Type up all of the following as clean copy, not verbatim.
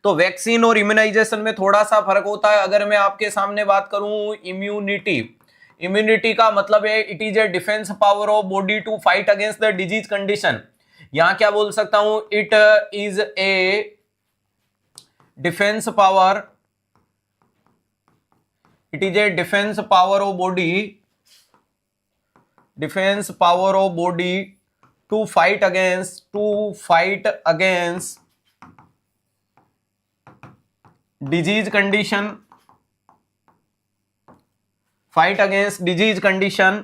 तो वैक्सीन और इम्यूनाइजेशन में थोड़ा सा फर्क होता है। अगर मैं आपके सामने बात करूं इम्यूनिटी, इम्यूनिटी का मतलब है it is a defence power of body to fight against the disease condition. यहां क्या बोल सकता हूं, it is a defence power, it is a defence power of body, defence power of body to fight against disease condition, fight against disease condition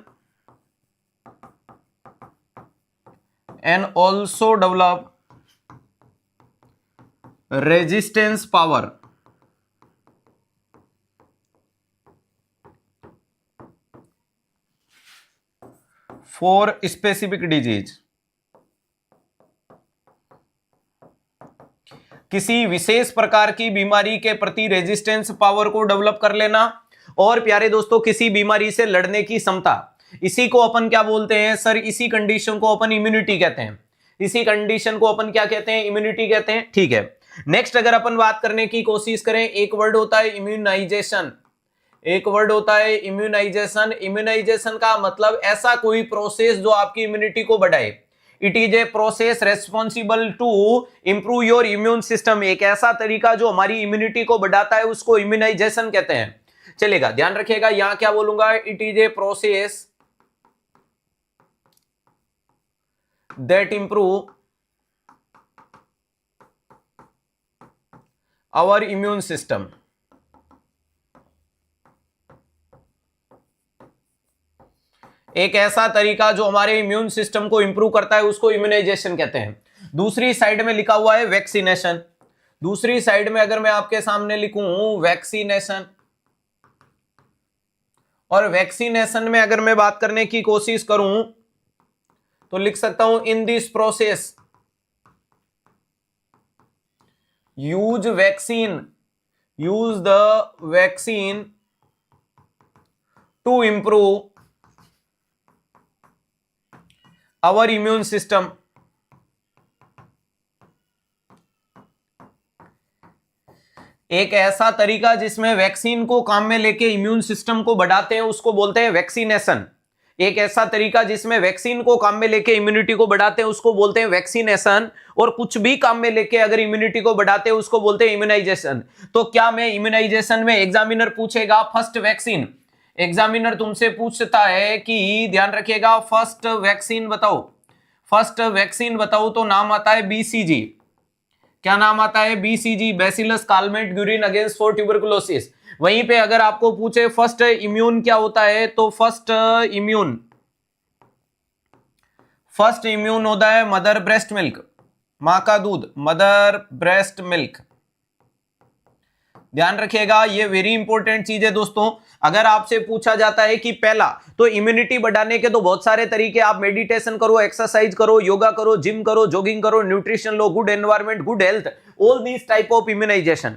and also develop resistance power for specific disease। किसी विशेष प्रकार की बीमारी के प्रति resistance power को develop कर लेना और प्यारे दोस्तों किसी बीमारी से लड़ने की क्षमता, इसी को अपन क्या बोलते हैं सर, इसी कंडीशन को अपन इम्यूनिटी कहते हैं। इसी कंडीशन को अपन क्या कहते हैं, इम्यूनिटी कहते हैं। ठीक है, नेक्स्ट अगर अपन बात करने की कोशिश करें, एक वर्ड होता है इम्यूनाइजेशन, एक वर्ड होता है इम्यूनाइजेशन। इम्यूनाइजेशन का मतलब ऐसा कोई प्रोसेस जो आपकी इम्यूनिटी को बढ़ाए। It is a process responsible to improve your immune system. एक ऐसा तरीका जो हमारी इम्यूनिटी को बढ़ाता है उसको इम्यूनाइजेशन कहते हैं। चलेगा, ध्यान रखिएगा, यहां क्या बोलूंगा, it is a process that improve our immune system. एक ऐसा तरीका जो हमारे इम्यून सिस्टम को इंप्रूव करता है उसको इम्यूनाइजेशन कहते हैं। दूसरी साइड में लिखा हुआ है वैक्सीनेशन। दूसरी साइड में अगर मैं आपके सामने लिखूं वैक्सीनेशन, और वैक्सीनेशन में अगर मैं बात करने की कोशिश करूं तो लिख सकता हूं in this process use the vaccine to improve our immune system. एक ऐसा तरीका जिसमें वैक्सीन को काम में लेके इम्यून सिस्टम को बढ़ाते हैं उसको बोलते हैं वैक्सीनेशन। एक ऐसा तरीका जिसमें वैक्सीन को काम में लेके इम्यूनिटी को बढ़ाते हैं उसको बोलते हैं वैक्सीनेशन, और कुछ भी काम में लेके अगर इम्यूनिटी को बढ़ाते हैं उसको बोलते हैं इम्यूनाइजेशन। तो क्या मैं इम्यूनाइजेशन में एग्जामिनर पूछेगा फर्स्ट वैक्सीन, एग्जामिनर तुमसे पूछता है कि ध्यान रखिएगा फर्स्ट वैक्सीन बताओ, फर्स्ट वैक्सीन बताओ, तो नाम आता है बीसीजी। क्या नाम आता है, BCG, bacillus Calmette Guérin against for tuberculosis. वहीं पे अगर आपको पूछे फर्स्ट इम्यून क्या होता है, तो फर्स्ट इम्यून होता है मदर ब्रेस्ट मिल्क, मां का दूध, मदर ब्रेस्ट मिल्क। ध्यान रखिएगा, ये वेरी इंपॉर्टेंट चीज है दोस्तों। अगर आपसे पूछा जाता है कि पहला, तो इम्यूनिटी बढ़ाने के तो बहुत सारे तरीके, आप मेडिटेशन करो, एक्सरसाइज करो, योगा करो, जिम करो, जॉगिंग करो, न्यूट्रिशन लो, good environment, good health, all these type of immunisation.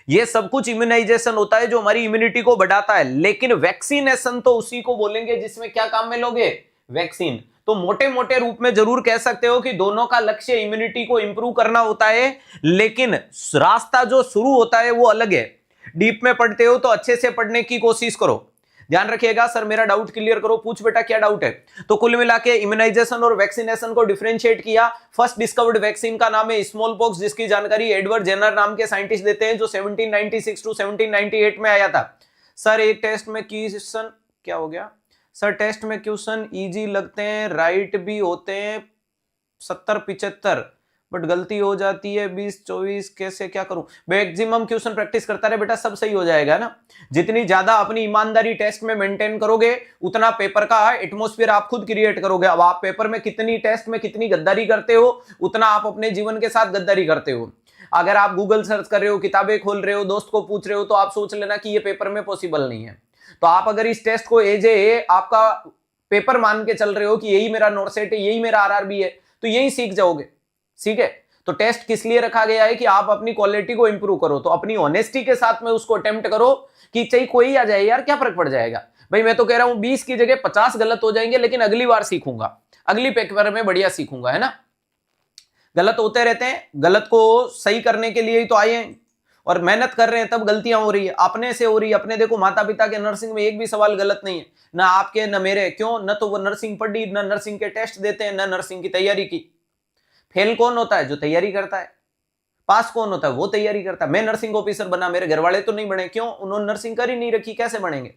ये सब कुछ इम्यूनाइजेशन होता है जो हमारी इम्यूनिटी को बढ़ाता है। लेकिन वैक्सीनेशन तो उसी को बोलेंगे जिसमें क्या काम में लोगे, वैक्सीन। तो मोटे मोटे रूप में जरूर कह सकते हो कि दोनों का लक्ष्य इम्यूनिटी को इंप्रूव करना होता है, लेकिन रास्ता जो शुरू होता है वो अलग है। डीप में पढ़ते हो तो अच्छे से पढ़ने की कोशिश करो। ध्यान रखिएगा, सर मेरा डाउट क्लियर करो, पूछ बेटा क्या डाउट है। तो कुल मिला के इम्यूनाइजेशन और वैक्सीनेशन को डिफरेंशिएट किया। फर्स्ट डिस्कवर्ड वैक्सीन का नाम है स्मॉल पॉक्स, जिसकी जानकारी एडवर्ड जेनर नाम के साइंटिस्ट देते हैं, जो 1796 टू 1798 में आया था। सर एक टेस्ट में क्वेश्चन क्या हो गया, सर टेस्ट में क्वेश्चन इजी लगते हैं, राइट भी होते हैं 70-75, बट गलती हो जाती है 20-24, कैसे क्या करूं। मैक्सिमम क्वेश्चन प्रैक्टिस करता रहे बेटा, सब सही हो जाएगा ना। जितनी ज्यादा अपनी ईमानदारी टेस्ट में मेंटेन करोगे उतना पेपर का एटमॉस्फेयर आप खुद क्रिएट करोगे। अब आप पेपर में कितनी टेस्ट में कितनी गद्दारी करते हो उतना आप अपने जीवन के साथ गद्दारी करते हो। अगर आप गूगल सर्च कर रहे हो, किताबें खोल रहे हो, दोस्त को पूछ रहे हो, तो आप सोच लेना कि ये पेपर में पॉसिबल नहीं है। तो आप अगर इस टेस्ट को एज ए आपका पेपर मान के चल रहे हो कि यही मेरा नोटसेट है, यही मेरा आरआरबी है, तो यही सीख जाओगे। ठीक है, तो टेस्ट किस लिए रखा गया है कि आप अपनी क्वालिटी को इंप्रूव करो। तो अपनी ऑनेस्टी के साथ में उसको अटेम्प्ट करो कि चाहे कोई आ जाए यार, क्या फर्क पड़ जाएगा भाई। मैं तो कह रहा हूं 20 की जगह 50 गलत हो जाएंगे, लेकिन अगली बार सीखूंगा, अगली पेपर में बढ़िया सीखूंगा, है ना। गलत होते रहते हैं, गलत को सही करने के लिए ही तो आए हैं और मेहनत कर रहे हैं, तब गलतियां हो रही है, अपने से हो रही है। अपने देखो माता पिता के नर्सिंग में एक भी सवाल गलत नहीं है, ना आपके न मेरे। क्यों? न तो वो नर्सिंग पढ़ी, न नर्सिंग के टेस्ट देते हैं, न नर्सिंग की तैयारी की। फेल कौन होता है? जो तैयारी करता है। पास कौन होता है? वो तैयारी करता है। मैं नर्सिंग ऑफिसर बना, मेरे घर वाले तो नहीं बने। क्यों? उन्होंने नर्सिंग कर ही नहीं रखी, कैसे बनेंगे?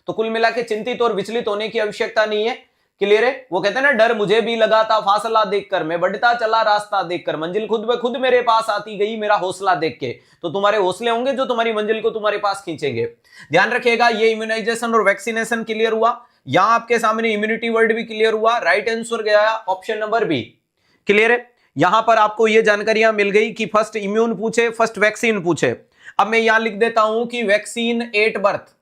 तो कुल मिला के चिंतित और विचलित होने की आवश्यकता नहीं है। क्लियर है? वो कहते हैं ना, डर मुझे भी लगा था फासला देखकर, मैं बढ़ता चला रास्ता देखकर, मंजिल खुद ब खुद मेरे पास आती गई मेरा हौसला देख के। तो तुम्हारे हौसले होंगे जो तुम्हारी मंजिल को तुम्हारे पास खींचेंगे। ध्यान रखिएगा, ये इम्यूनाइजेशन और वैक्सीनेशन क्लियर हुआ। यहां आपके सामने इम्यूनिटी वर्ड भी क्लियर हुआ। राइट आंसर गया ऑप्शन नंबर बी। क्लियर है? यहां पर आपको ये जानकारियां मिल गई कि फर्स्ट इम्यून पूछे, फर्स्ट वैक्सीन पूछे। अब मैं यहां लिख देता हूं कि वैक्सीन एट बर्थ।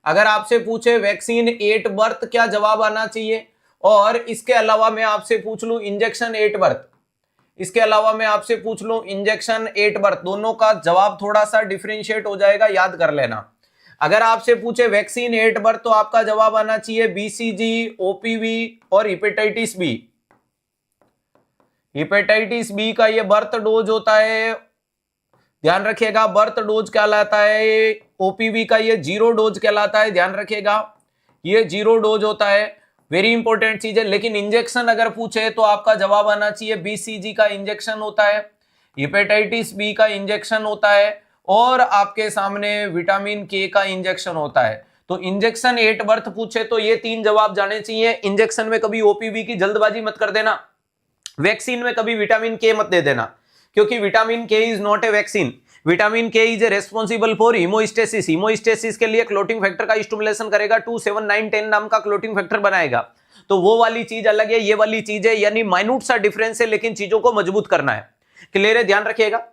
अगर आपसे पूछे वैक्सीन एट बर्थ, क्या जवाब आना चाहिए? और इसके अलावा मैं आपसे पूछ लूं इंजेक्शन एट बर्थ, इसके अलावा मैं आपसे पूछ लूं इंजेक्शन एट बर्थ, दोनों का जवाब थोड़ा सा डिफरेंशिएट हो जाएगा, याद कर लेना। अगर आपसे पूछे वैक्सीन एट बर्थ तो आपका जवाब आना चाहिए बीसीजी, ओपीवी और हेपेटाइटिस बी। हेपेटाइटिस बी का ये बर्थ डोज होता है, ध्यान रखिएगा, बर्थ डोज कहलाता है। ओपीवी का ये जीरो डोज कहलाता है, ध्यान रखिएगा, ये जीरो डोज होता है। वेरी इंपॉर्टेंट चीज है। लेकिन इंजेक्शन अगर पूछे तो आपका जवाब आना चाहिए बीसीजी का इंजेक्शन होता है, हेपेटाइटिस बी का इंजेक्शन होता है और आपके सामने विटामिन के का इंजेक्शन होता है। तो इंजेक्शन एट बर्थ पूछे तो ये तीन जवाब जाने चाहिए। इंजेक्शन में कभी ओपीवी की जल्दबाजी मत कर देना, वैक्सीन में कभी विटामिन के मत दे देना, क्योंकि vitamin K is not a vaccine. Vitamin K is responsible for haemostasis. Haemostasis के लिए क्लोटिंग फैक्टर का स्टिमुलेशन करेगा, 2, 7, 9, 10 नाम का क्लोटिंग फैक्टर बनाएगा। तो वो वाली चीज अलग है, ये वाली चीज है, यानी माइन्यूट सा डिफरेंस है, लेकिन चीजों को मजबूत करना है। क्लियर है? ध्यान रखिएगा।